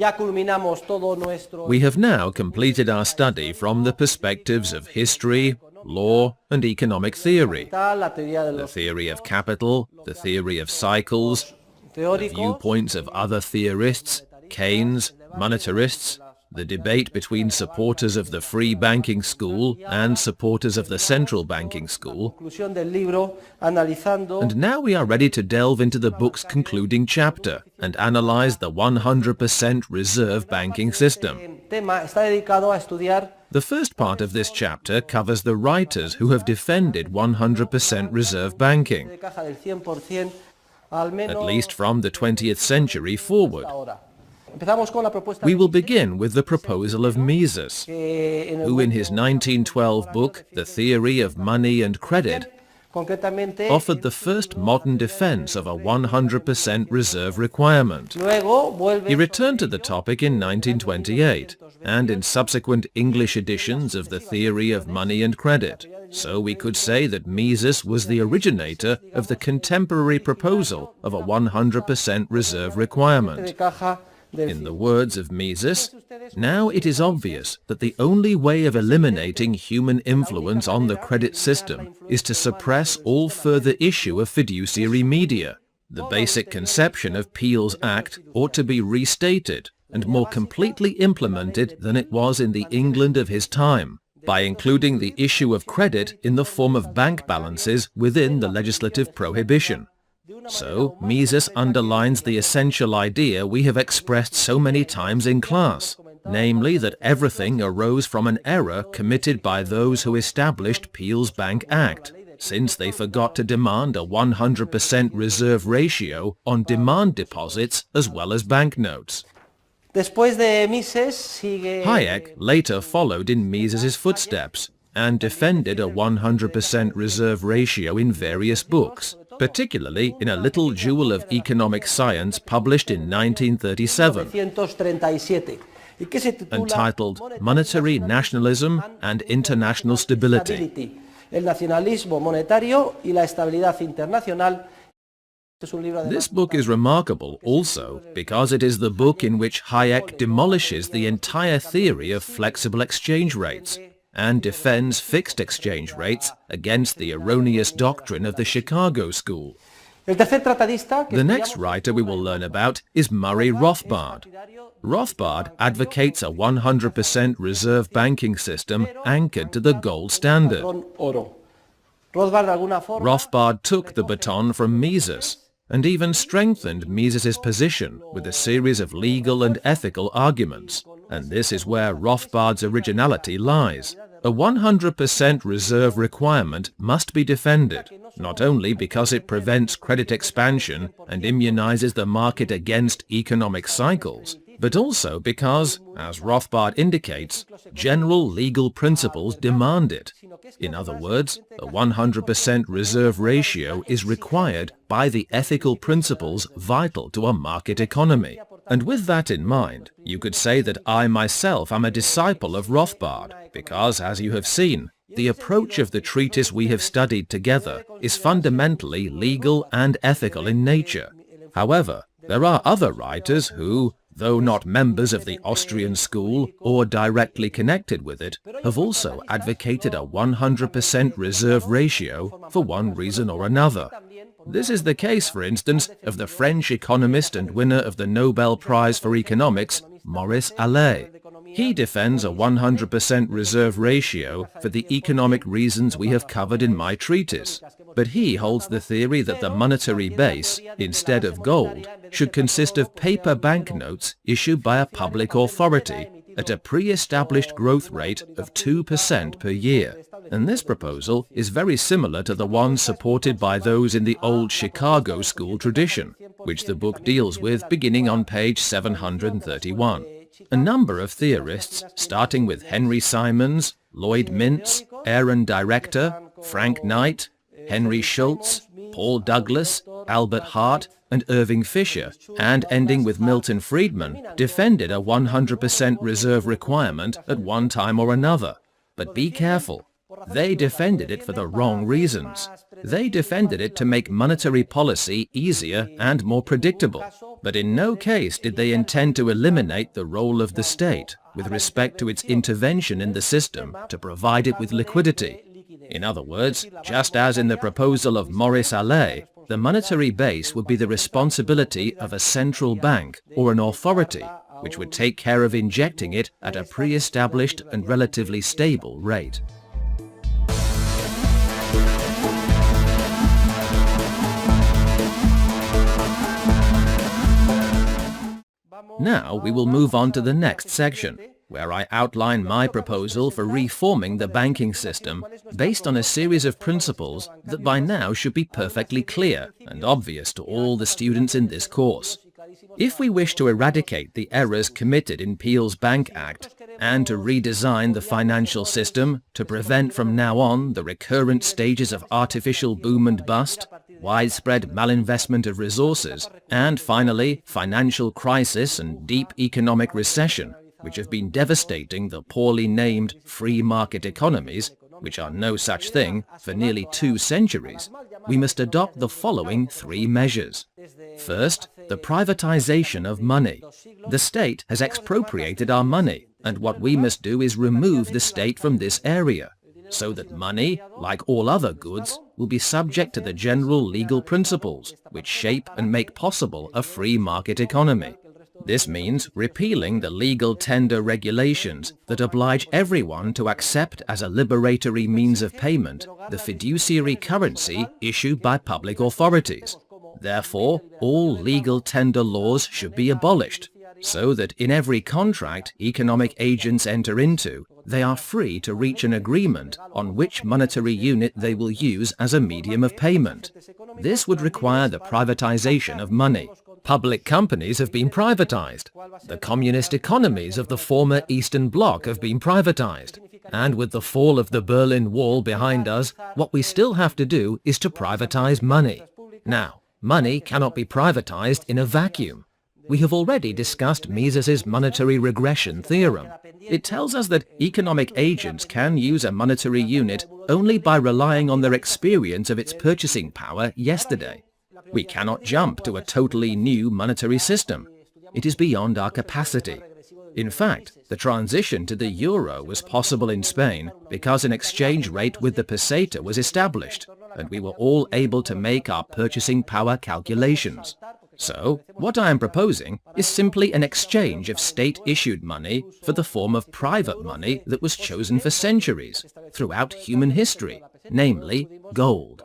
We have now completed our study from the perspectives of history, law, and economic theory, the theory of capital, the theory of cycles, the viewpoints of other theorists, Keynes, monetarists, the debate between supporters of the free banking school and supporters of the central banking school, and now we are ready to delve into the book's concluding chapter and analyze the 100% reserve banking system. The first part of this chapter covers the writers who have defended 100% reserve banking, at least from the 20th century forward. We will begin with the proposal of Mises, who in his 1912 book, The Theory of Money and Credit, offered the first modern defense of a 100% reserve requirement. He returned to the topic in 1928, and in subsequent English editions of The Theory of Money and Credit. So we could say that Mises was the originator of the contemporary proposal of a 100% reserve requirement. In the words of Mises, now it is obvious that the only way of eliminating human influence on the credit system is to suppress all further issue of fiduciary media. The basic conception of Peel's Act ought to be restated and more completely implemented than it was in the England of his time, by including the issue of credit in the form of bank balances within the legislative prohibition. So, Mises underlines the essential idea we have expressed so many times in class, namely that everything arose from an error committed by those who established Peel's Bank Act, since they forgot to demand a 100% reserve ratio on demand deposits as well as banknotes. Hayek later followed in Mises's footsteps and defended a 100% reserve ratio in various books, particularly in a little jewel of economic science published in 1937, entitled Monetary Nationalism and International Stability. This book is remarkable also because it is the book in which Hayek demolishes the entire theory of flexible exchange rates and defends fixed exchange rates against the erroneous doctrine of the Chicago School. The next writer we will learn about is Murray Rothbard. Rothbard advocates a 100% reserve banking system anchored to the gold standard. Rothbard took the baton from Mises and even strengthened Mises's position with a series of legal and ethical arguments, and this is where Rothbard's originality lies. A 100% reserve requirement must be defended, not only because it prevents credit expansion and immunizes the market against economic cycles, but also because, as Rothbard indicates, general legal principles demand it. In other words, a 100% reserve ratio is required by the ethical principles vital to a market economy. And with that in mind, you could say that I myself am a disciple of Rothbard, because, as you have seen, the approach of the treatise we have studied together is fundamentally legal and ethical in nature. However, there are other writers who, though not members of the Austrian school or directly connected with it, have also advocated a 100% reserve ratio for one reason or another. This is the case, for instance, of the French economist and winner of the Nobel Prize for Economics, Maurice Allais. He defends a 100% reserve ratio for the economic reasons we have covered in my treatise, but he holds the theory that the monetary base, instead of gold, should consist of paper banknotes issued by a public authority at a pre-established growth rate of 2% per year. And this proposal is very similar to the one supported by those in the old Chicago School tradition, which the book deals with beginning on page 731. A number of theorists, starting with Henry Simons, Lloyd Mintz, Aaron Director, Frank Knight, Henry Schultz, Paul Douglas, Albert Hart, and Irving Fisher, and ending with Milton Friedman, defended a 100% reserve requirement at one time or another. But be careful. They defended it for the wrong reasons. They defended it to make monetary policy easier and more predictable, but in no case did they intend to eliminate the role of the state with respect to its intervention in the system to provide it with liquidity. In other words, just as in the proposal of Maurice Allais, the monetary base would be the responsibility of a central bank or an authority, which would take care of injecting it at a pre-established and relatively stable rate. Now we will move on to the next section, where I outline my proposal for reforming the banking system based on a series of principles that by now should be perfectly clear and obvious to all the students in this course. If we wish to eradicate the errors committed in Peel's Bank Act and to redesign the financial system to prevent from now on the recurrent stages of artificial boom and bust, widespread malinvestment of resources, and finally financial crisis and deep economic recession, which have been devastating the poorly named free market economies, which are no such thing, for nearly 2 centuries, we must adopt the following 3 measures. First, the privatization of money. The state has expropriated our money, and what we must do is remove the state from this area, so that money, like all other goods, will be subject to the general legal principles which shape and make possible a free market economy. This means repealing the legal tender regulations that oblige everyone to accept as a liberatory means of payment the fiduciary currency issued by public authorities. Therefore, all legal tender laws should be abolished, so that in every contract economic agents enter into, they are free to reach an agreement on which monetary unit they will use as a medium of payment. This would require the privatization of money. Public companies have been privatized. The communist economies of the former Eastern Bloc have been privatized. And with the fall of the Berlin Wall behind us, what we still have to do is to privatize money. Now, money cannot be privatized in a vacuum. We have already discussed Mises's monetary regression theorem. It tells us that economic agents can use a monetary unit only by relying on their experience of its purchasing power yesterday. We cannot jump to a totally new monetary system. It is beyond our capacity. In fact, the transition to the euro was possible in Spain because an exchange rate with the peseta was established, and we were all able to make our purchasing power calculations. So, what I am proposing is simply an exchange of state-issued money for the form of private money that was chosen for centuries, throughout human history, namely gold.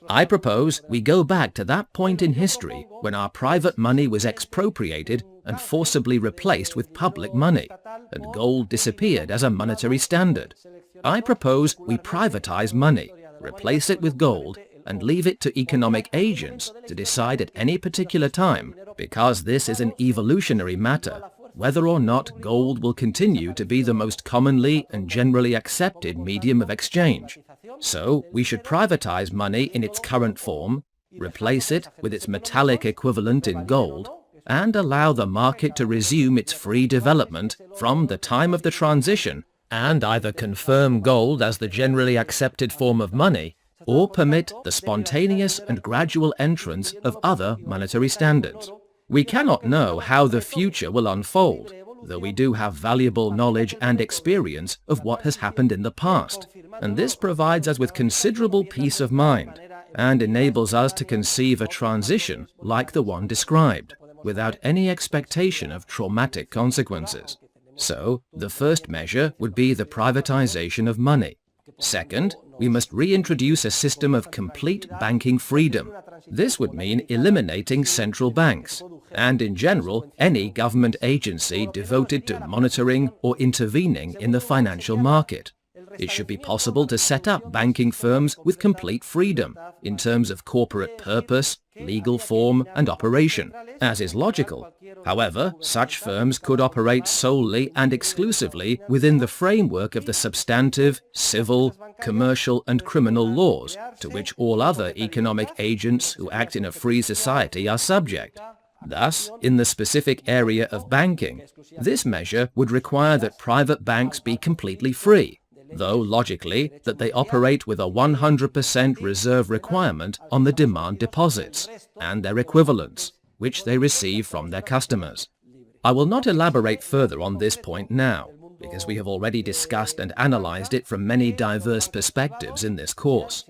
I propose we go back to that point in history when our private money was expropriated and forcibly replaced with public money, and gold disappeared as a monetary standard. I propose we privatize money, replace it with gold, and leave it to economic agents to decide at any particular time, because this is an evolutionary matter, whether or not gold will continue to be the most commonly and generally accepted medium of exchange. So we should privatize money in its current form, replace it with its metallic equivalent in gold, and allow the market to resume its free development from the time of the transition, and either confirm gold as the generally accepted form of money, or permit the spontaneous and gradual entrance of other monetary standards. We cannot know how the future will unfold, though we do have valuable knowledge and experience of what has happened in the past, and this provides us with considerable peace of mind, and enables us to conceive a transition like the one described, without any expectation of traumatic consequences. So, the first measure would be the privatization of money. Second, we must reintroduce a system of complete banking freedom. This would mean eliminating central banks, and in general, any government agency devoted to monitoring or intervening in the financial market. It should be possible to set up banking firms with complete freedom in terms of corporate purpose, legal form, and operation, as is logical. However, such firms could operate solely and exclusively within the framework of the substantive, civil, commercial, and criminal laws to which all other economic agents who act in a free society are subject. Thus, in the specific area of banking, this measure would require that private banks be completely free. though logically that they operate with a 100% reserve requirement on the demand deposits and their equivalents, which they receive from their customers. I will not elaborate further on this point now, because we have already discussed and analyzed it from many diverse perspectives in this course.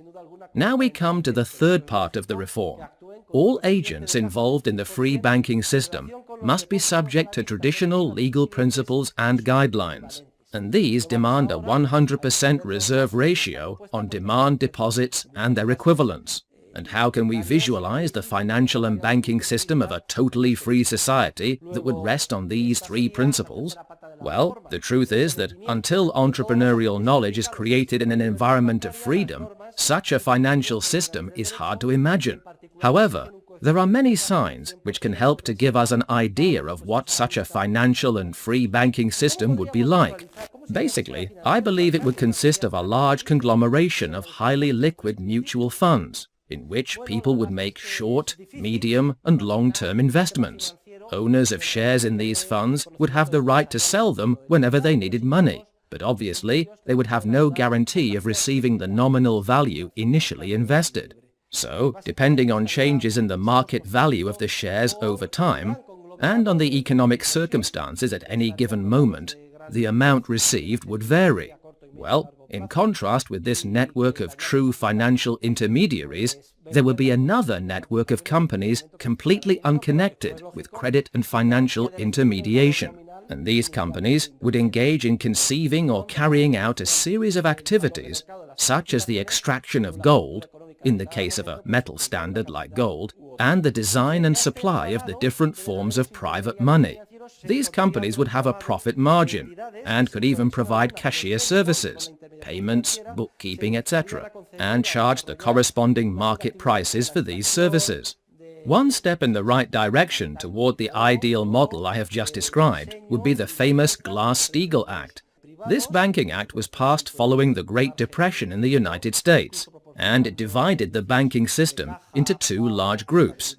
Now we come to the third part of the reform. All agents involved in the free banking system must be subject to traditional legal principles and guidelines, and these demand a 100% reserve ratio on demand deposits and their equivalents. And how can we visualize the financial and banking system of a totally free society that would rest on these three principles? Well, the truth is that until entrepreneurial knowledge is created in an environment of freedom, such a financial system is hard to imagine. However, there are many signs which can help to give us an idea of what such a financial and free banking system would be like. Basically, I believe it would consist of a large conglomeration of highly liquid mutual funds, in which people would make short, medium, and long-term investments. Owners of shares in these funds would have the right to sell them whenever they needed money, but obviously they would have no guarantee of receiving the nominal value initially invested. So, depending on changes in the market value of the shares over time, and on the economic circumstances at any given moment, the amount received would vary. Well, in contrast with this network of true financial intermediaries, there would be another network of companies completely unconnected with credit and financial intermediation. And these companies would engage in conceiving or carrying out a series of activities, such as the extraction of gold, in the case of a metal standard like gold, and the design and supply of the different forms of private money. These companies would have a profit margin and could even provide cashier services, payments, bookkeeping, etc., and charge the corresponding market prices for these services. One step in the right direction toward the ideal model I have just described would be the famous Glass-Steagall Act. This banking act was passed following the Great Depression in the United States, and it divided the banking system into two large groups: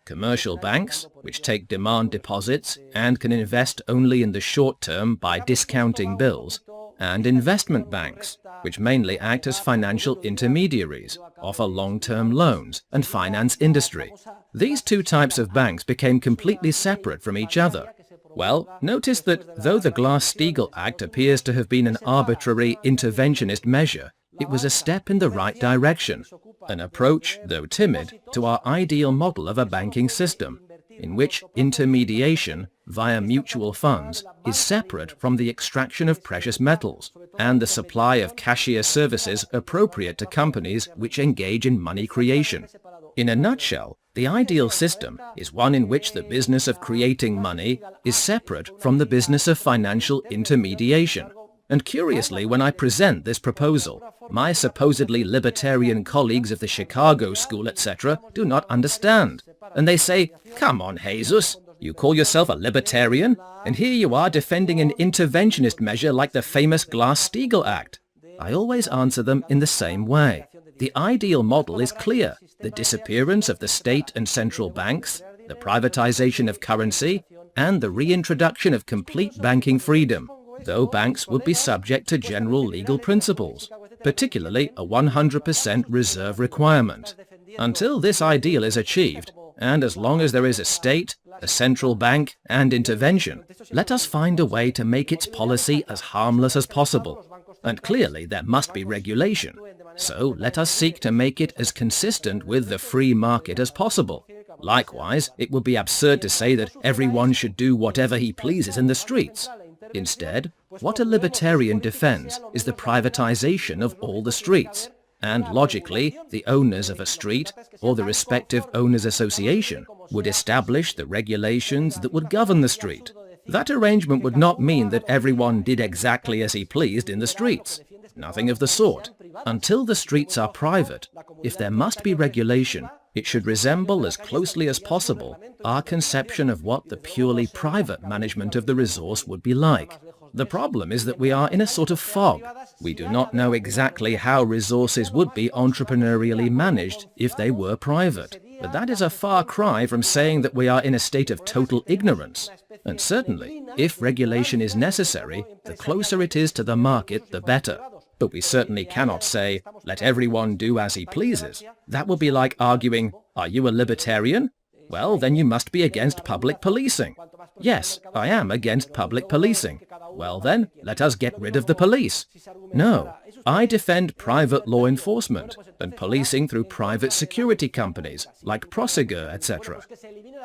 commercial banks, which take demand deposits and can invest only in the short term by discounting bills, and investment banks, which mainly act as financial intermediaries, offer long-term loans, and finance industry. These two types of banks became completely separate from each other. Well, notice that though the Glass-Steagall Act appears to have been an arbitrary interventionist measure, it was a step in the right direction, an approach, though timid, to our ideal model of a banking system, in which intermediation via mutual funds is separate from the extraction of precious metals and the supply of cashier services appropriate to companies which engage in money creation. In a nutshell, the ideal system is one in which the business of creating money is separate from the business of financial intermediation. And curiously, when I present this proposal, my supposedly libertarian colleagues of the Chicago School, etc., do not understand. And they say, "Come on, Jesus, you call yourself a libertarian, and here you are defending an interventionist measure like the famous Glass-Steagall Act." I always answer them in the same way. The ideal model is clear: the disappearance of the state and central banks, the privatization of currency, and the reintroduction of complete banking freedom, though banks would be subject to general legal principles, particularly a 100% reserve requirement. Until this ideal is achieved, and as long as there is a state, a central bank, and intervention, let us find a way to make its policy as harmless as possible. And clearly there must be regulation, so let us seek to make it as consistent with the free market as possible. Likewise, it would be absurd to say that everyone should do whatever he pleases in the streets. Instead, what a libertarian defends is the privatization of all the streets, and logically, the owners of a street, or the respective owners' association, would establish the regulations that would govern the street. That arrangement would not mean that everyone did exactly as he pleased in the streets. Nothing of the sort. Until the streets are private, if there must be regulation, it should resemble as closely as possible our conception of what the purely private management of the resource would be like. The problem is that we are in a sort of fog. We do not know exactly how resources would be entrepreneurially managed if they were private. But that is a far cry from saying that we are in a state of total ignorance. And certainly, if regulation is necessary, the closer it is to the market, the better. But we certainly cannot say, let everyone do as he pleases. That would be like arguing, are you a libertarian? Well, then you must be against public policing. Yes, I am against public policing. Well then, let us get rid of the police. No, I defend private law enforcement and policing through private security companies like Prosegur, etc.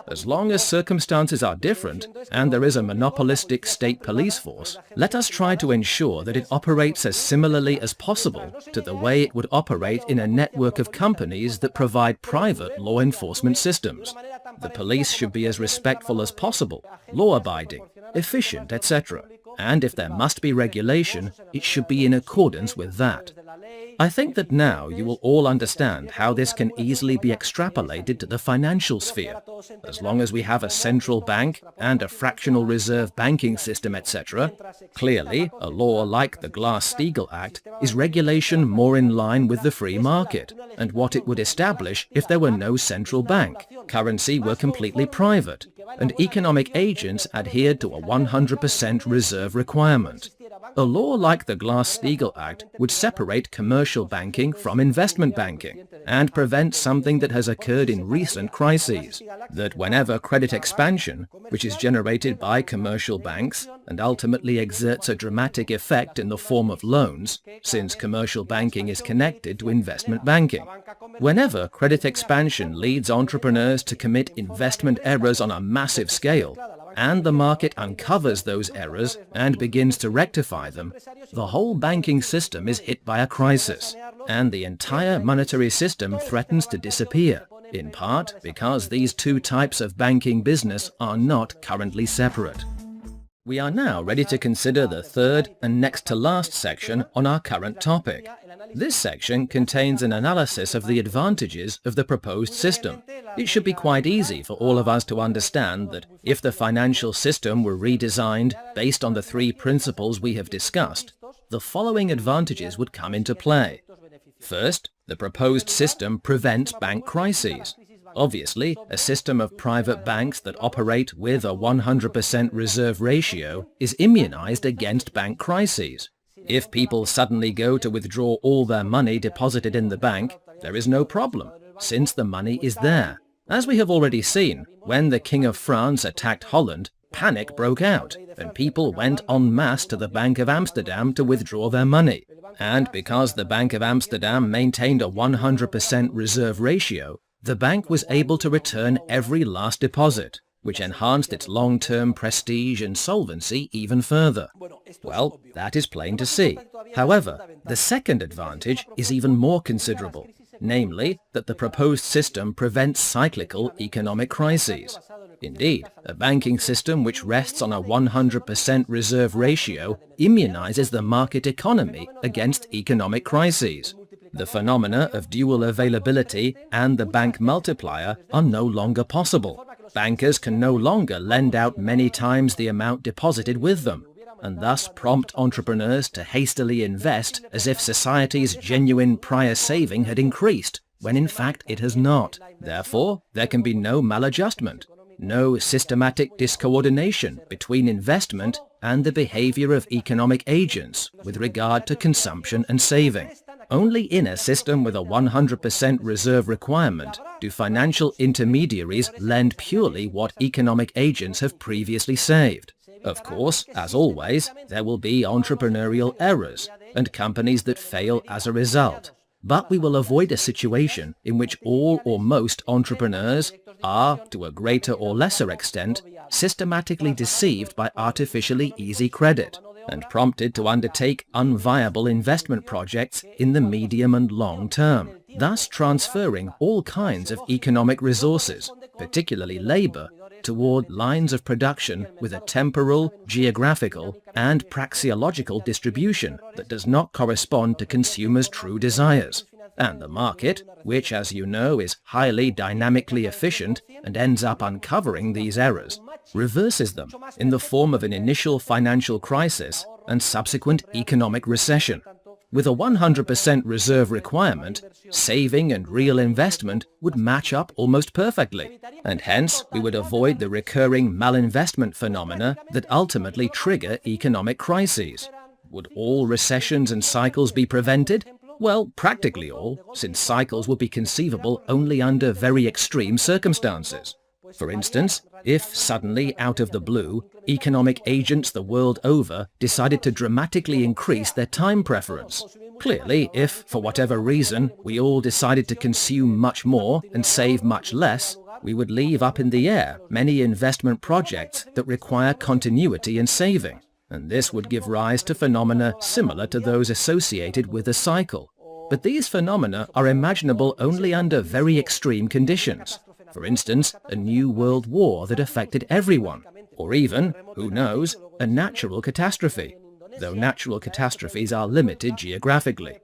As long as circumstances are different and there is a monopolistic state police force, let us try to ensure that it operates as similarly as possible to the way it would operate in a network of companies that provide private law enforcement systems. The police should be as respectful as possible, law-abiding, efficient, etc. And if there must be regulation, it should be in accordance with that. I think that now you will all understand how this can easily be extrapolated to the financial sphere. As long as we have a central bank and a fractional reserve banking system, etc., clearly a law like the Glass-Steagall Act is regulation more in line with the free market and what it would establish if there were no central bank, currency were completely private, and economic agents adhered to a 100% reserve requirement. A law like the Glass-Steagall Act would separate commercial banking from investment banking and prevent something that has occurred in recent crises, that whenever credit expansion, which is generated by commercial banks and ultimately exerts a dramatic effect in the form of loans, since commercial banking is connected to investment banking. Whenever credit expansion leads entrepreneurs to commit investment errors on a massive scale, and the market uncovers those errors and begins to rectify them, the whole banking system is hit by a crisis, and the entire monetary system threatens to disappear, in part because these two types of banking business are not currently separate. We are now ready to consider the third and next to last section on our current topic. This section contains an analysis of the advantages of the proposed system. It should be quite easy for all of us to understand that if the financial system were redesigned based on the three principles we have discussed, the following advantages would come into play. First, the proposed system prevents bank crises. Obviously, a system of private banks that operate with a 100% reserve ratio is immunized against bank crises. If people suddenly go to withdraw all their money deposited in the bank, there is no problem, since the money is there. As we have already seen, when the King of France attacked Holland, panic broke out, and people went en masse to the Bank of Amsterdam to withdraw their money. And because the Bank of Amsterdam maintained a 100% reserve ratio, the bank was able to return every last deposit, which enhanced its long-term prestige and solvency even further. Well, that is plain to see. However, the second advantage is even more considerable, namely that the proposed system prevents cyclical economic crises. Indeed, a banking system which rests on a 100% reserve ratio immunizes the market economy against economic crises. The phenomena of dual availability and the bank multiplier are no longer possible. Bankers can no longer lend out many times the amount deposited with them, and thus prompt entrepreneurs to hastily invest as if society's genuine prior saving had increased, when in fact it has not. Therefore, there can be no maladjustment, no systematic discoordination between investment and the behavior of economic agents with regard to consumption and saving. Only in a system with a 100% reserve requirement do financial intermediaries lend purely what economic agents have previously saved. Of course, as always, there will be entrepreneurial errors and companies that fail as a result. But we will avoid a situation in which all or most entrepreneurs are, to a greater or lesser extent, systematically deceived by artificially easy credit and prompted to undertake unviable investment projects in the medium and long term, thus transferring all kinds of economic resources, particularly labor, toward lines of production with a temporal, geographical, and praxeological distribution that does not correspond to consumers' true desires. And the market, which, as you know, is highly dynamically efficient and ends up uncovering these errors, reverses them in the form of an initial financial crisis and subsequent economic recession. With a 100% reserve requirement, saving and real investment would match up almost perfectly, and hence we would avoid the recurring malinvestment phenomena that ultimately trigger economic crises. Would all recessions and cycles be prevented? Well, practically all, since cycles would be conceivable only under very extreme circumstances. For instance, if suddenly, out of the blue, economic agents the world over decided to dramatically increase their time preference. Clearly, if, for whatever reason, we all decided to consume much more and save much less, we would leave up in the air many investment projects that require continuity and saving, and this would give rise to phenomena similar to those associated with a cycle. But these phenomena are imaginable only under very extreme conditions. For instance, a new world war that affected everyone, or even, who knows, a natural catastrophe, though natural catastrophes are limited geographically.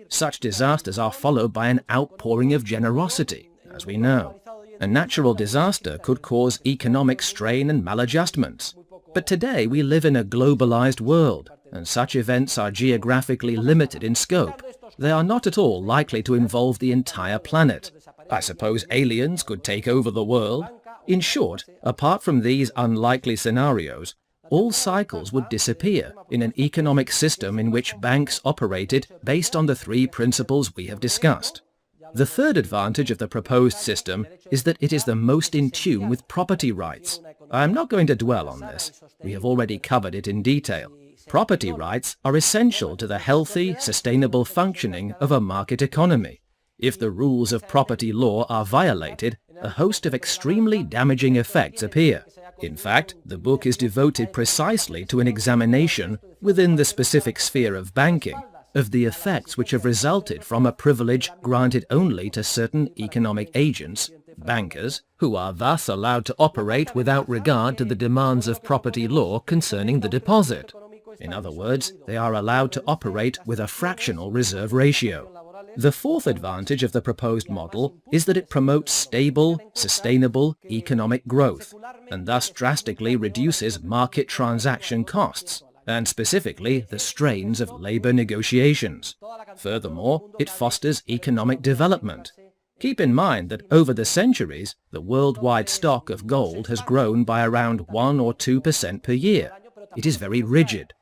Such disasters are followed by an outpouring of generosity, as we know. A natural disaster could cause economic strain and maladjustments. But today we live in a globalized world, and such events are geographically limited in scope. They are not at all likely to involve the entire planet. I suppose aliens could take over the world. In short, apart from these unlikely scenarios, all cycles would disappear in an economic system in which banks operated based on the three principles we have discussed. The third advantage of the proposed system is that it is the most in tune with property rights. I am not going to dwell on this. We have already covered it in detail. Property rights are essential to the healthy, sustainable functioning of a market economy. If the rules of property law are violated, a host of extremely damaging effects appear. In fact, the book is devoted precisely to an examination, within the specific sphere of banking, of the effects which have resulted from a privilege granted only to certain economic agents, bankers, who are thus allowed to operate without regard to the demands of property law concerning the deposit. In other words, they are allowed to operate with a fractional reserve ratio. The fourth advantage of the proposed model is that it promotes stable, sustainable economic growth, and thus drastically reduces market transaction costs, and specifically the strains of labor negotiations. Furthermore, it fosters economic development. Keep in mind that over the centuries, the worldwide stock of gold has grown by around 1 or 2% per year. It is very rigid.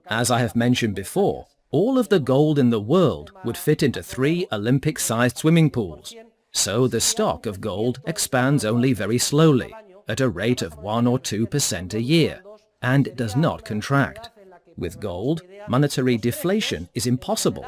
As I have mentioned before, all of the gold in the world would fit into 3 Olympic-sized swimming pools. So the stock of gold expands only very slowly, at a rate of 1 or 2% a year, and does not contract. With gold, monetary deflation is impossible.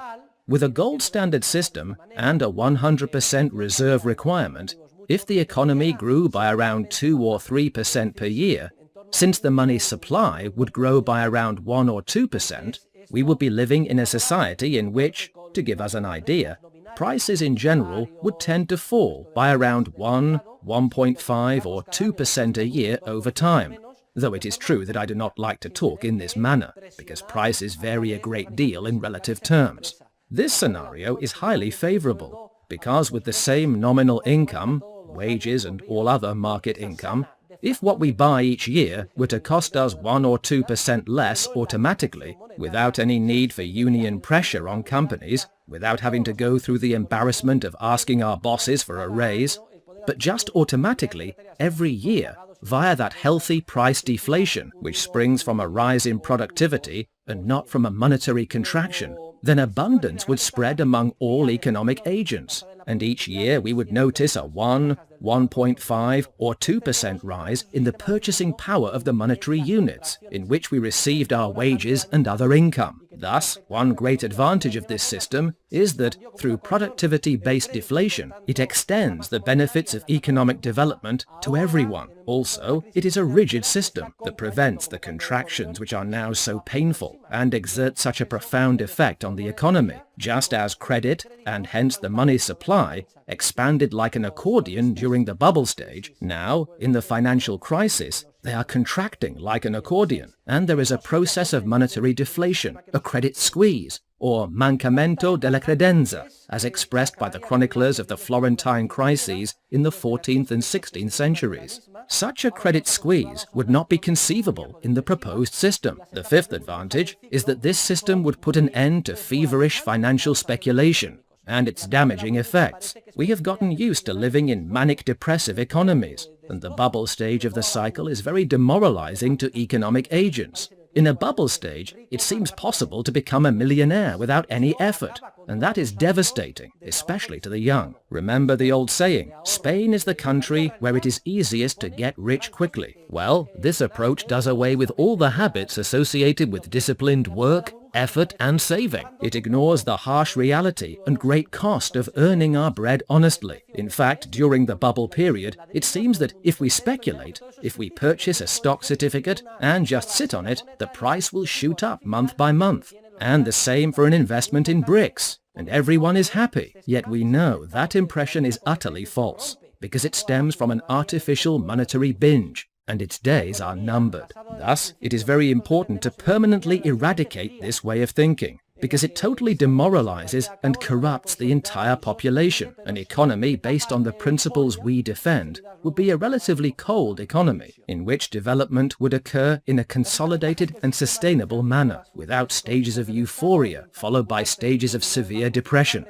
With a gold standard system and a 100% reserve requirement, if the economy grew by around 2 or 3% per year, since the money supply would grow by around 1 or 2%, we would be living in a society in which, to give us an idea, prices in general would tend to fall by around 1, 1.5 or 2% a year over time. Though it is true that I do not like to talk in this manner, because prices vary a great deal in relative terms. This scenario is highly favorable, because with the same nominal income, wages and all other market income, if what we buy each year were to cost us 1 or 2% less automatically, without any need for union pressure on companies, without having to go through the embarrassment of asking our bosses for a raise, but just automatically, every year, via that healthy price deflation, which springs from a rise in productivity and not from a monetary contraction, then abundance would spread among all economic agents, and each year we would notice a 1, 1.5 or 2% rise in the purchasing power of the monetary units in which we received our wages and other income. Thus, one great advantage of this system is that, through productivity-based deflation, it extends the benefits of economic development to everyone. Also, it is a rigid system that prevents the contractions which are now so painful and exert such a profound effect on the economy, just as credit, and hence the money supply, expanded like an accordion during the bubble stage. Now, in the financial crisis, they are contracting like an accordion, and there is a process of monetary deflation, a credit squeeze, or mancamento della credenza, as expressed by the chroniclers of the Florentine crises in the 14th and 16th centuries. Such a credit squeeze would not be conceivable in the proposed system. The fifth advantage is that this system would put an end to feverish financial speculation and its damaging effects. We have gotten used to living in manic-depressive economies, and the bubble stage of the cycle is very demoralizing to economic agents. In a bubble stage, it seems possible to become a millionaire without any effort, and that is devastating, especially to the young. Remember the old saying, Spain is the country where it is easiest to get rich quickly. Well, this approach does away with all the habits associated with disciplined work, effort and saving. It ignores the harsh reality and great cost of earning our bread honestly. In fact, during the bubble period, it seems that if we speculate, if we purchase a stock certificate and just sit on it, the price will shoot up month by month. And the same for an investment in bricks. And everyone is happy. Yet we know that impression is utterly false, because it stems from an artificial monetary binge, and its days are numbered. Thus, it is very important to permanently eradicate this way of thinking, because it totally demoralizes and corrupts the entire population. An economy based on the principles we defend would be a relatively cold economy, in which development would occur in a consolidated and sustainable manner, without stages of euphoria followed by stages of severe depression.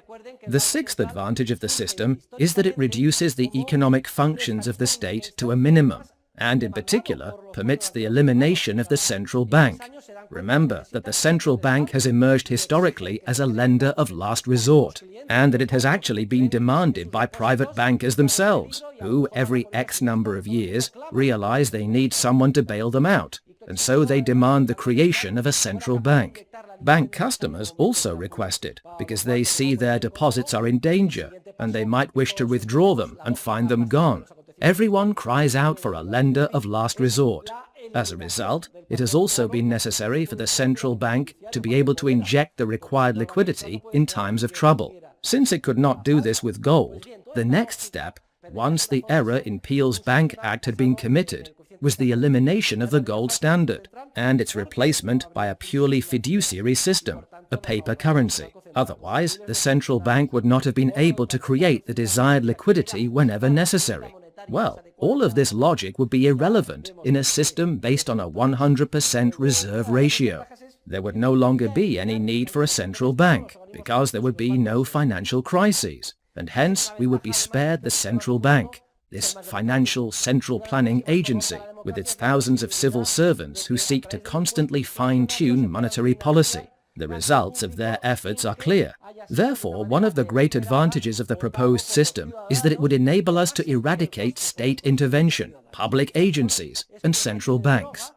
The sixth advantage of the system is that it reduces the economic functions of the state to a minimum, and in particular permits the elimination of the central bank. Remember that the central bank has emerged historically as a lender of last resort, and that it has actually been demanded by private bankers themselves, who every X number of years realize they need someone to bail them out, and so they demand the creation of a central bank. Bank customers also request it, because they see their deposits are in danger, and they might wish to withdraw them and find them gone. Everyone cries out for a lender of last resort. As a result, it has also been necessary for the central bank to be able to inject the required liquidity in times of trouble. Since it could not do this with gold, the next step, once the error in Peel's Bank Act had been committed, was the elimination of the gold standard and its replacement by a purely fiduciary system, a paper currency. Otherwise, the central bank would not have been able to create the desired liquidity whenever necessary. Well, all of this logic would be irrelevant in a system based on a 100% reserve ratio. There would no longer be any need for a central bank, because there would be no financial crises, and hence we would be spared the central bank, this financial central planning agency, with its thousands of civil servants who seek to constantly fine-tune monetary policy. The results of their efforts are clear. Therefore, one of the great advantages of the proposed system is that it would enable us to eradicate state intervention, public agencies, and central banks.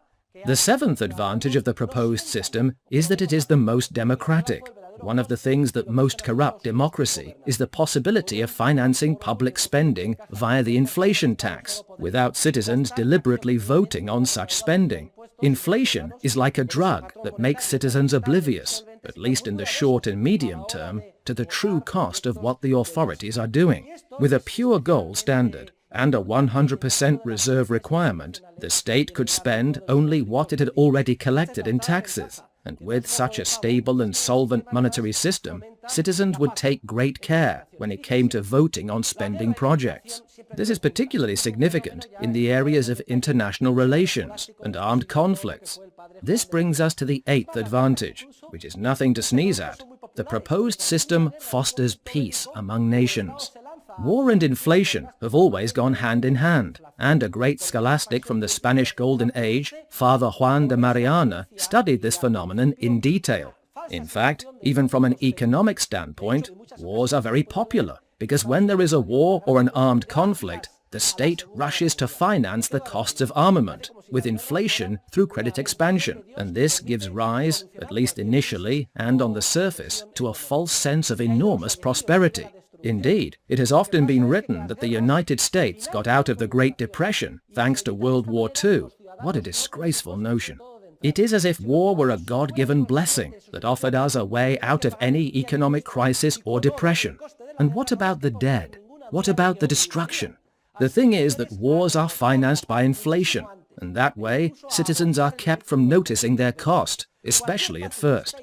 The seventh advantage of the proposed system is that it is the most democratic. One of the things that most corrupt democracy is the possibility of financing public spending via the inflation tax, without citizens deliberately voting on such spending. Inflation is like a drug that makes citizens oblivious, at least in the short and medium term, to the true cost of what the authorities are doing. With a pure gold standard and a 100% reserve requirement, the state could spend only what it had already collected in taxes. And with such a stable and solvent monetary system, citizens would take great care when it came to voting on spending projects. This is particularly significant in the areas of international relations and armed conflicts. This brings us to the eighth advantage, which is nothing to sneeze at. The proposed system fosters peace among nations. War and inflation have always gone hand in hand, and a great scholastic from the Spanish Golden Age, Father Juan de Mariana, studied this phenomenon in detail. In fact, even from an economic standpoint, wars are very popular, because when there is a war or an armed conflict, the state rushes to finance the costs of armament, with inflation through credit expansion, and this gives rise, at least initially and on the surface, to a false sense of enormous prosperity. Indeed, it has often been written that the United States got out of the Great Depression thanks to World War II. What a disgraceful notion. It is as if war were a God-given blessing that offered us a way out of any economic crisis or depression. And what about the dead? What about the destruction? The thing is that wars are financed by inflation, and that way citizens are kept from noticing their cost, especially at first.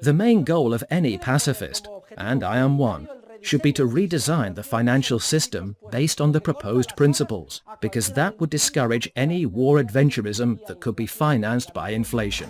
The main goal of any pacifist, and I am one, should be to redesign the financial system based on the proposed principles, because that would discourage any war adventurism that could be financed by inflation.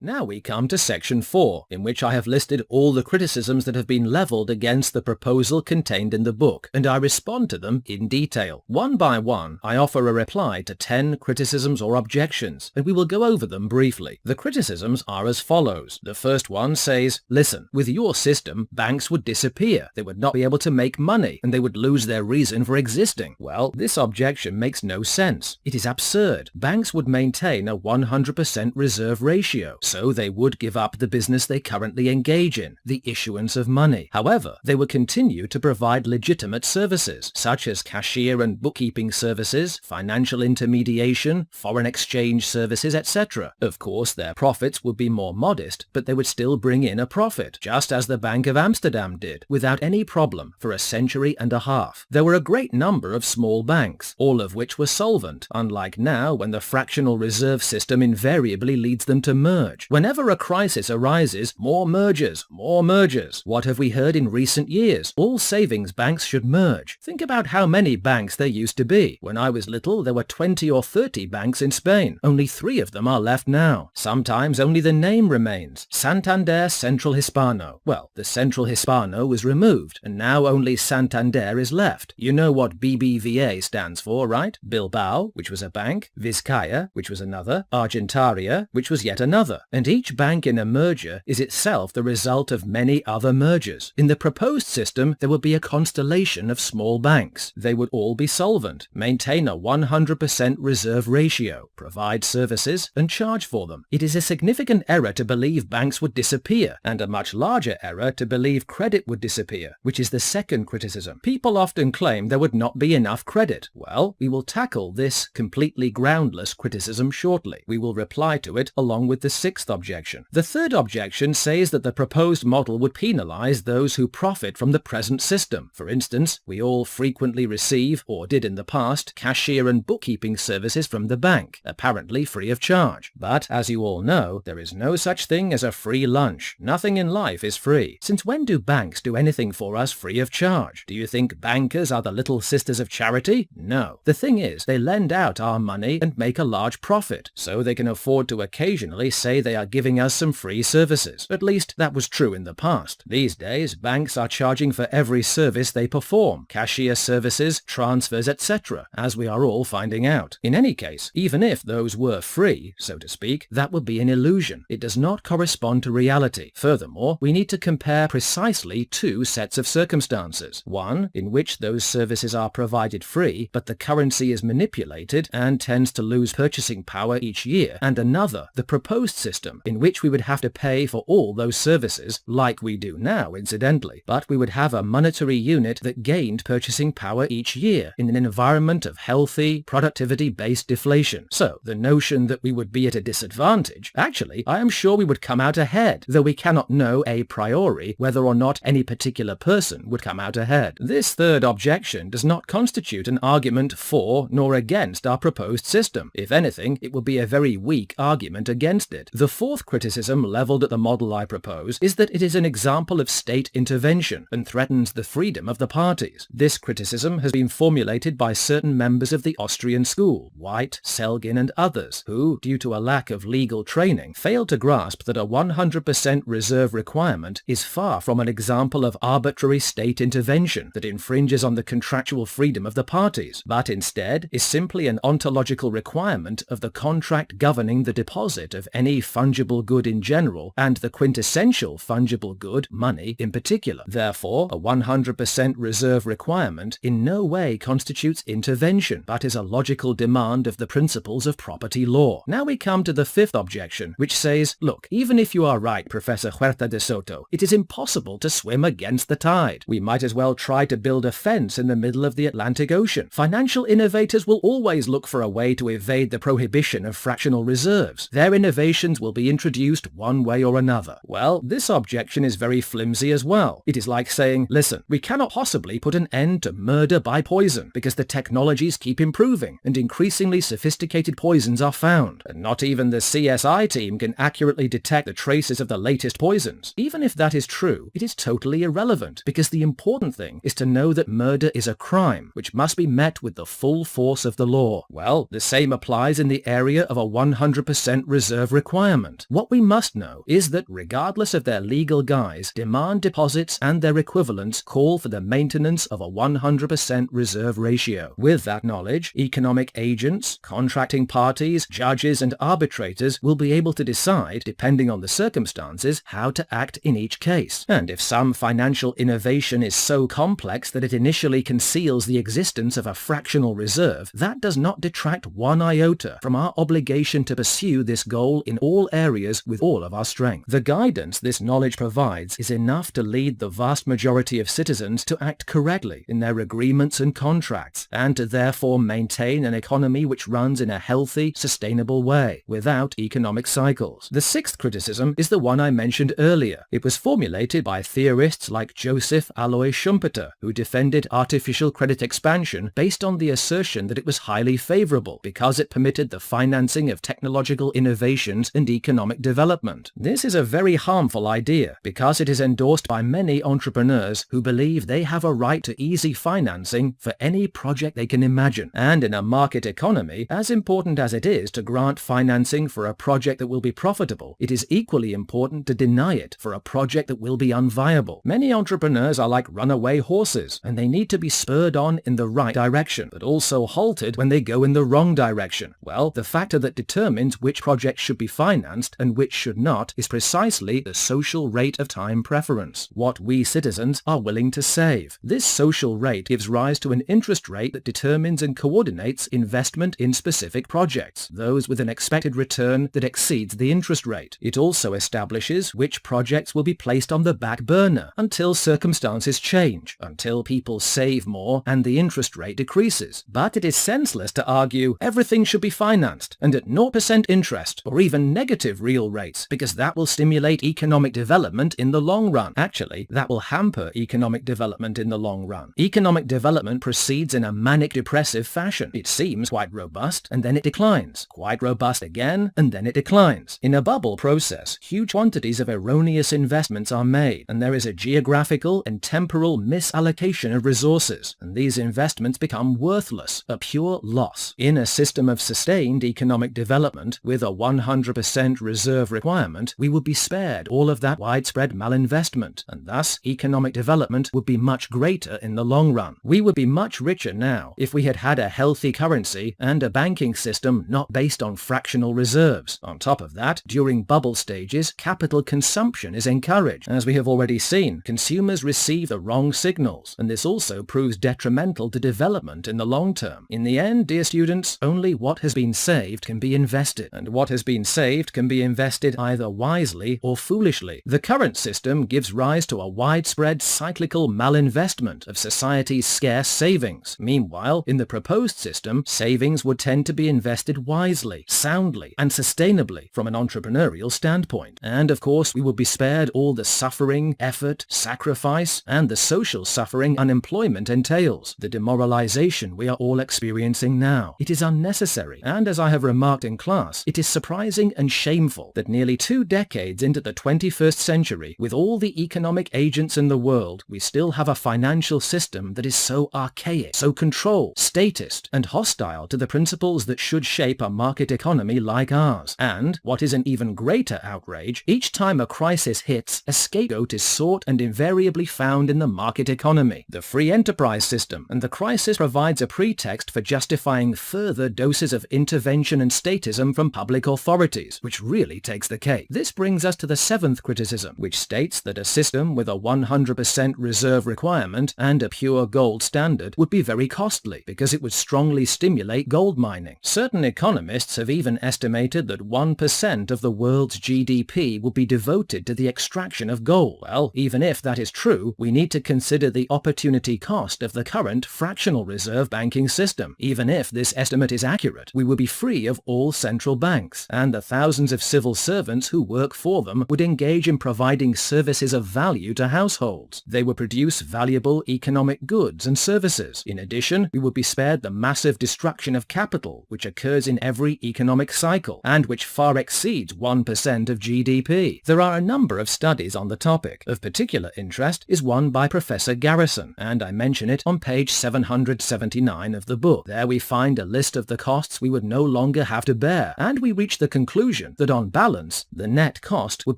Now we come to section 4, in which I have listed all the criticisms that have been leveled against the proposal contained in the book, and I respond to them in detail. One by one, I offer a reply to 10 criticisms or objections, and we will go over them briefly. The criticisms are as follows. The first one says, listen, with your system, banks would disappear. They would not be able to make money, and they would lose their reason for existing. Well, this objection makes no sense. It is absurd. Banks would maintain a 100% reserve ratio, so they would give up the business they currently engage in, the issuance of money. However, they would continue to provide legitimate services, such as cashier and bookkeeping services, financial intermediation, foreign exchange services, etc. Of course, their profits would be more modest, but they would still bring in a profit, just as the Bank of Amsterdam did, without any problem, for a century and a half. There were a great number of small banks, all of which were solvent, unlike now when the fractional reserve system invariably leads them to merge. Whenever a crisis arises, more mergers, more mergers. What have we heard in recent years? All savings banks should merge. Think about how many banks there used to be. When I was little, there were 20 or 30 banks in Spain. Only 3 of them are left now. Sometimes only the name remains. Santander Central Hispano. Well, the Central Hispano was removed, and now only Santander is left. You know what BBVA stands for, right? Bilbao, which was a bank, Vizcaya, which was another, Argentaria, which was yet another. And each bank in a merger is itself the result of many other mergers. In the proposed system, there would be a constellation of small banks. They would all be solvent, maintain a 100% reserve ratio, provide services, and charge for them. It is a significant error to believe banks would disappear, and a much larger error to believe credit would disappear, which is the second criticism. People often claim there would not be enough credit. Well, we will tackle this completely groundless criticism shortly. We will reply to it along with the sixth objection. The third objection says that the proposed model would penalize those who profit from the present system. For instance, we all frequently receive, or did in the past, cashier and bookkeeping services from the bank, apparently free of charge. But, as you all know, there is no such thing as a free lunch. Nothing in life is free. Since when do banks do anything for us free of charge? Do you think bankers are the little sisters of charity? No. The thing is, they lend out our money and make a large profit, so they can afford to occasionally say they are giving us some free services. At least that was true in the past. These days, banks are charging for every service they perform, cashier services, transfers, etc., as we are all finding out. In any case, even if those were free, so to speak, that would be an illusion. It does not correspond to reality. Furthermore, we need to compare precisely 2 sets of circumstances. One, in which those services are provided free, but the currency is manipulated and tends to lose purchasing power each year, and another, the proposed system, in which we would have to pay for all those services, like we do now, incidentally, but we would have a monetary unit that gained purchasing power each year in an environment of healthy, productivity-based deflation. So, the notion that we would be at a disadvantage, actually, I am sure we would come out ahead, though we cannot know a priori whether or not any particular person would come out ahead. This third objection does not constitute an argument for nor against our proposed system. If anything, it would be a very weak argument against it. The fourth criticism leveled at the model I propose is that it is an example of state intervention and threatens the freedom of the parties. This criticism has been formulated by certain members of the Austrian school, White, Selgin, and others, who, due to a lack of legal training, failed to grasp that a 100% reserve requirement is far from an example of arbitrary state intervention that infringes on the contractual freedom of the parties, but instead is simply an ontological requirement of the contract governing the deposit of any fungible good in general and the quintessential fungible good, money, in particular. Therefore, a 100% reserve requirement in no way constitutes intervention, but is a logical demand of the principles of property law. Now we come to the fifth objection, which says, look, even if you are right, Professor Huerta de Soto, it is impossible to swim against the tide. We might as well try to build a fence in the middle of the Atlantic Ocean. Financial innovators will always look for a way to evade the prohibition of fractional reserves. Their innovations will be introduced one way or another. Well, this objection is very flimsy as well. It is like saying, listen, we cannot possibly put an end to murder by poison because the technologies keep improving and increasingly sophisticated poisons are found, and not even the CSI team can accurately detect the traces of the latest poisons. Even if that is true, it is totally irrelevant because the important thing is to know that murder is a crime which must be met with the full force of the law. Well, the same applies in the area of a 100% reserve requirement. requirement. What we must know is that regardless of their legal guise, demand deposits and their equivalents call for the maintenance of a 100% reserve ratio. With that knowledge, economic agents, contracting parties, judges and arbitrators will be able to decide, depending on the circumstances, how to act in each case. And if some financial innovation is so complex that it initially conceals the existence of a fractional reserve, that does not detract one iota from our obligation to pursue this goal in all areas with all of our strength. The guidance this knowledge provides is enough to lead the vast majority of citizens to act correctly in their agreements and contracts, and to therefore maintain an economy which runs in a healthy, sustainable way, without economic cycles. The sixth criticism is the one I mentioned earlier. It was formulated by theorists like Joseph Alois Schumpeter, who defended artificial credit expansion based on the assertion that it was highly favorable because it permitted the financing of technological innovations and economic development. This is a very harmful idea because it is endorsed by many entrepreneurs who believe they have a right to easy financing for any project they can imagine. And in a market economy, as important as it is to grant financing for a project that will be profitable, it is equally important to deny it for a project that will be unviable. Many entrepreneurs are like runaway horses, and they need to be spurred on in the right direction, but also halted when they go in the wrong direction. Well, the factor that determines which projects should be financed and which should not is precisely the social rate of time preference, what we citizens are willing to save. This social rate gives rise to an interest rate that determines and coordinates investment in specific projects, those with an expected return that exceeds the interest rate. It also establishes which projects will be placed on the back burner until circumstances change, until people save more and the interest rate decreases. But it is senseless to argue everything should be financed and at 0% interest or even negative real rates, because that will stimulate economic development in the long run. Actually, that will hamper economic development in the long run. Economic development proceeds in a manic-depressive fashion. It seems quite robust and then it declines, quite robust again and then it declines. In a bubble process, huge quantities of erroneous investments are made, and there is a geographical and temporal misallocation of resources, and these investments become worthless, a pure loss. In a system of sustained economic development with a 100% reserve requirement, we would be spared all of that widespread malinvestment, and thus economic development would be much greater in the long run. We would be much richer now if we had had a healthy currency and a banking system not based on fractional reserves. On top of that, during bubble stages, capital consumption is encouraged. As we have already seen, consumers receive the wrong signals, and this also proves detrimental to development in the long term. In the end, dear students, only what has been saved can be invested, and what has been saved can be invested either wisely or foolishly. The current system gives rise to a widespread cyclical malinvestment of society's scarce savings. Meanwhile, in the proposed system, savings would tend to be invested wisely, soundly, and sustainably from an entrepreneurial standpoint. And of course, we would be spared all the suffering, effort, sacrifice, and the social suffering unemployment entails, the demoralization we are all experiencing now. It is unnecessary, and as I have remarked in class, it is surprising and shameful that nearly 2 decades into the 21st century, with all the economic agents in the world, we still have a financial system that is so archaic, so controlled, statist, and hostile to the principles that should shape a market economy like ours. And, what is an even greater outrage, each time a crisis hits, a scapegoat is sought and invariably found in the market economy, the free enterprise system, and the crisis provides a pretext for justifying further doses of intervention and statism from public authorities, which really takes the cake. This brings us to the 7th criticism, which states that a system with a 100% reserve requirement and a pure gold standard would be very costly because it would strongly stimulate gold mining. Certain economists have even estimated that 1% of the world's GDP would be devoted to the extraction of gold. Well, even if that is true, we need to consider the opportunity cost of the current fractional reserve banking system. Even if this estimate is accurate, we would be free of all central banks, and the thousands of civil servants who work for them would engage in providing services of value to households. They would produce valuable economic goods and services. In addition, we would be spared the massive destruction of capital which occurs in every economic cycle, and which far exceeds 1% of GDP. There are a number of studies on the topic. Of particular interest is one by Professor Garrison, and I mention it on page 779 of the book. There we find a list of the costs we would no longer have to bear, and we reach the conclusion conclusion that on balance, the net cost would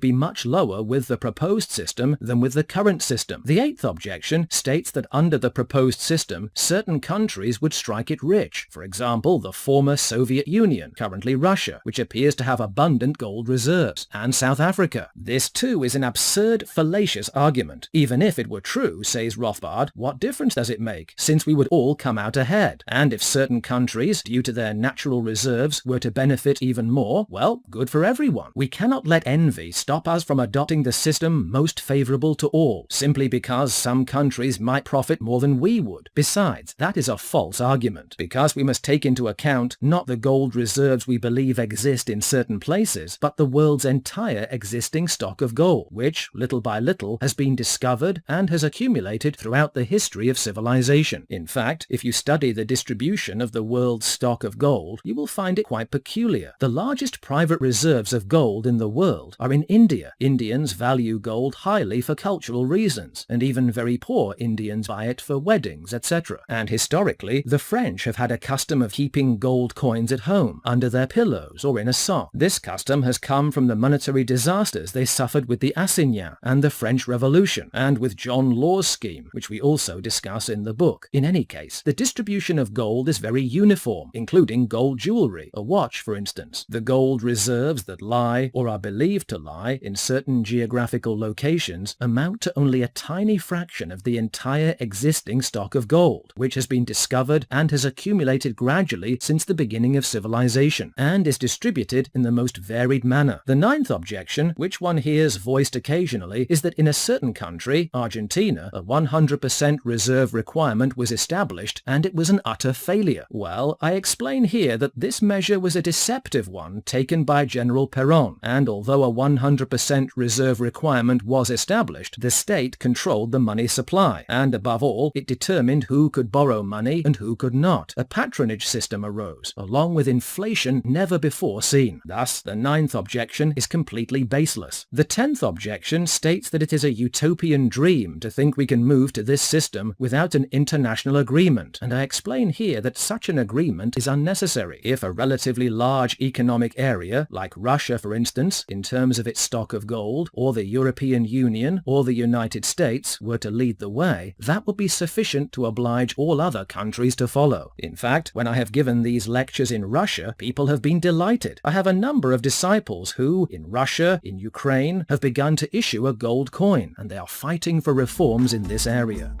be much lower with the proposed system than with the current system. The eighth objection states that under the proposed system, certain countries would strike it rich. For example, the former Soviet Union, currently Russia, which appears to have abundant gold reserves, and South Africa. This too is an absurd, fallacious argument. Even if it were true, says Rothbard, what difference does it make, since we would all come out ahead? And if certain countries, due to their natural reserves, were to benefit even more, well, good for everyone. We cannot let envy stop us from adopting the system most favorable to all, simply because some countries might profit more than we would. Besides, that is a false argument, because we must take into account not the gold reserves we believe exist in certain places, but the world's entire existing stock of gold, which, little by little, has been discovered and has accumulated throughout the history of civilization. In fact, if you study the distribution of the world's stock of gold, you will find it quite peculiar. The largest private reserves of gold in the world are in India. Indians value gold highly for cultural reasons, and even very poor Indians buy it for weddings, etc. And historically, the French have had a custom of keeping gold coins at home, under their pillows or in a sock. This custom has come from the monetary disasters they suffered with the assignats and the French Revolution, and with John Law's scheme, which we also discuss in the book. In any case, the distribution of gold is very uniform, including gold jewelry, a watch for instance. The gold reserves that lie, or are believed to lie, in certain geographical locations amount to only a tiny fraction of the entire existing stock of gold, which has been discovered and has accumulated gradually since the beginning of civilization, and is distributed in the most varied manner. The ninth objection, which one hears voiced occasionally, is that in a certain country, Argentina, a 100% reserve requirement was established and it was an utter failure. Well, I explain here that this measure was a deceptive one taken by General Perón, and although a 100% reserve requirement was established, the state controlled the money supply, and above all, it determined who could borrow money and who could not. A patronage system arose, along with inflation never before seen. Thus, the ninth objection is completely baseless. The 10th objection states that it is a utopian dream to think we can move to this system without an international agreement, and I explain here that such an agreement is unnecessary. If a relatively large economic area, like Russia for instance, in terms of its stock of gold, or the European Union, or the United States, were to lead the way, that would be sufficient to oblige all other countries to follow. In fact, when I have given these lectures in Russia, people have been delighted. I have a number of disciples who, in Russia, in Ukraine, have begun to issue a gold coin, and they are fighting for reforms in this area.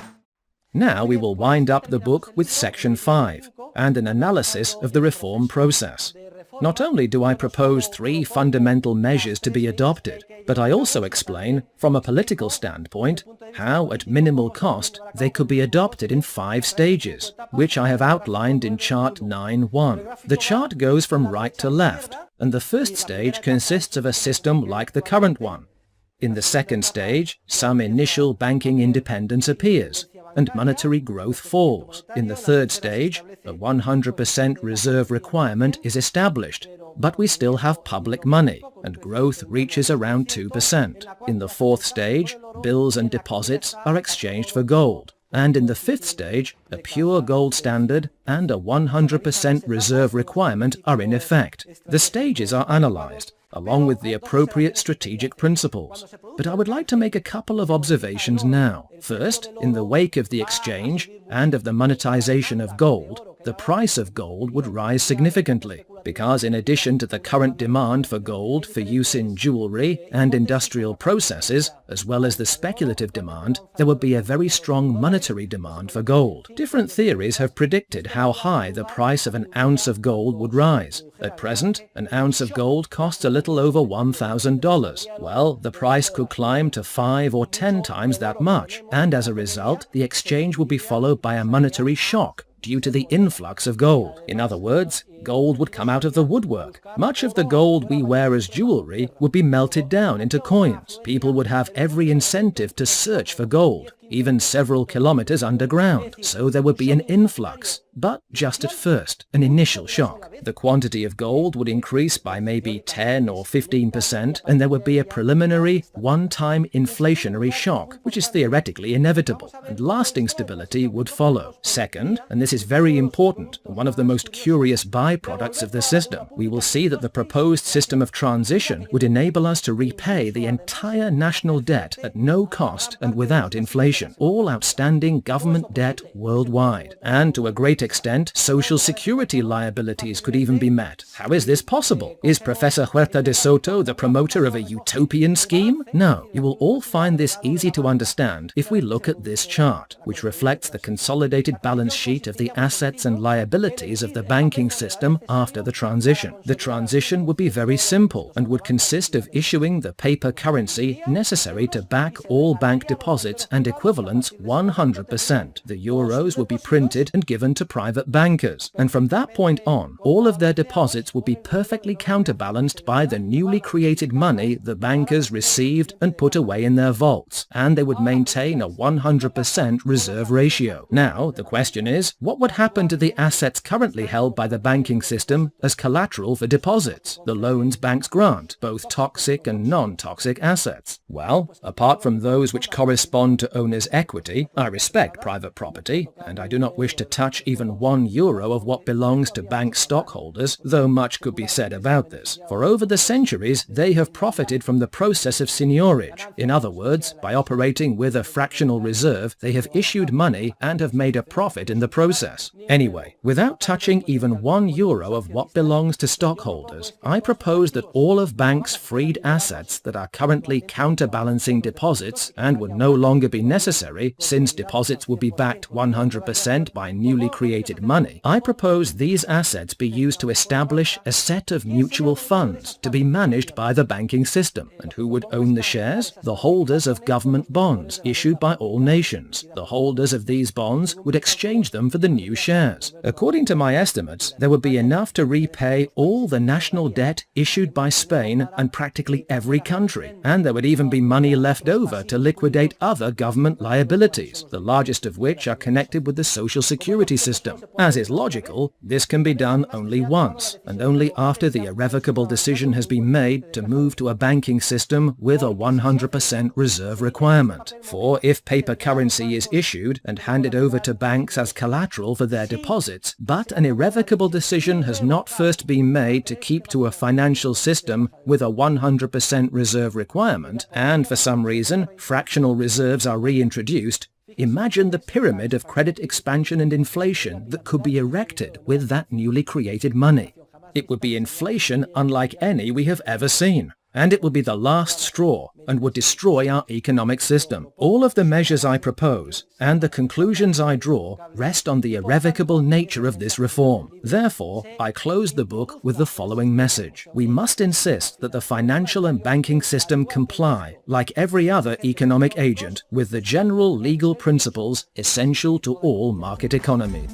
Now we will wind up the book with section 5, and an analysis of the reform process. Not only do I propose 3 fundamental measures to be adopted, but I also explain, from a political standpoint, how, at minimal cost, they could be adopted in 5 stages, which I have outlined in Chart 9.1. The chart goes from right to left, and the first stage consists of a system like the current one. In the second stage, some initial banking independence appears, and monetary growth falls. In the third stage, a 100% reserve requirement is established, but we still have public money, and growth reaches around 2%. In the fourth stage, bills and deposits are exchanged for gold. And in the fifth stage, a pure gold standard and a 100% reserve requirement are in effect. The stages are analyzed, along with the appropriate strategic principles. But I would like to make a couple of observations now. First, in the wake of the exchange and of the monetization of gold, the price of gold would rise significantly, because in addition to the current demand for gold for use in jewelry and industrial processes, as well as the speculative demand, there would be a very strong monetary demand for gold. Different theories have predicted how high the price of an ounce of gold would rise. At present, an ounce of gold costs a little over $1,000. Well, the price could climb to 5 or 10 times that much, and as a result, the exchange would be followed by a monetary shock due to the influx of gold. In other words, gold would come out of the woodwork. Much of the gold we wear as jewelry would be melted down into coins. People would have every incentive to search for gold, even several kilometers underground. So there would be an influx, but just at first, an initial shock. The quantity of gold would increase by maybe 10 or 15%, and there would be a preliminary, one-time inflationary shock, which is theoretically inevitable, and lasting stability would follow. Second, and this is very important, and one of the most curious byproducts byproducts of the system. We will see that the proposed system of transition would enable us to repay the entire national debt at no cost and without inflation, all outstanding government debt worldwide. And to a great extent, social security liabilities could even be met. How is this possible? Is Professor Huerta de Soto the promoter of a utopian scheme? No. You will all find this easy to understand if we look at this chart, which reflects the consolidated balance sheet of the assets and liabilities of the banking system after the transition. The transition would be very simple and would consist of issuing the paper currency necessary to back all bank deposits and equivalents 100%. The euros would be printed and given to private bankers, and from that point on, all of their deposits would be perfectly counterbalanced by the newly created money the bankers received and put away in their vaults, and they would maintain a 100% reserve ratio. Now, the question is, what would happen to the assets currently held by the banking system as collateral for deposits, the loans banks grant, both toxic and non-toxic assets? Well, apart from those which correspond to owner's equity, I respect private property, and I do not wish to touch even €1 of what belongs to bank stockholders, though much could be said about this. For over the centuries, they have profited from the process of seigniorage. In other words, by operating with a fractional reserve, they have issued money and have made a profit in the process. Anyway, without touching even €1 of what belongs to stockholders, I propose that all of banks' freed assets that are currently counterbalancing deposits and would no longer be necessary since deposits would be backed 100% by newly created money, I propose these assets be used to establish a set of mutual funds to be managed by the banking system. And who would own the shares? The holders of government bonds issued by all nations. The holders of these bonds would exchange them for the new shares. According to my estimates, there would be enough to repay all the national debt issued by Spain and practically every country, and there would even be money left over to liquidate other government liabilities, the largest of which are connected with the social security system. As is logical, this can be done only once, and only after the irrevocable decision has been made to move to a banking system with a 100% reserve requirement. For if paper currency is issued and handed over to banks as collateral for their deposits, but an irrevocable decision has not first been made to keep to a financial system with a 100% reserve requirement, and for some reason fractional reserves are reintroduced, imagine the pyramid of credit expansion and inflation that could be erected with that newly created money. It would be inflation unlike any we have ever seen, and it would be the last straw and would destroy our economic system. All of the measures I propose and the conclusions I draw rest on the irrevocable nature of this reform. Therefore, I close the book with the following message. We must insist that the financial and banking system comply, like every other economic agent, with the general legal principles essential to all market economy.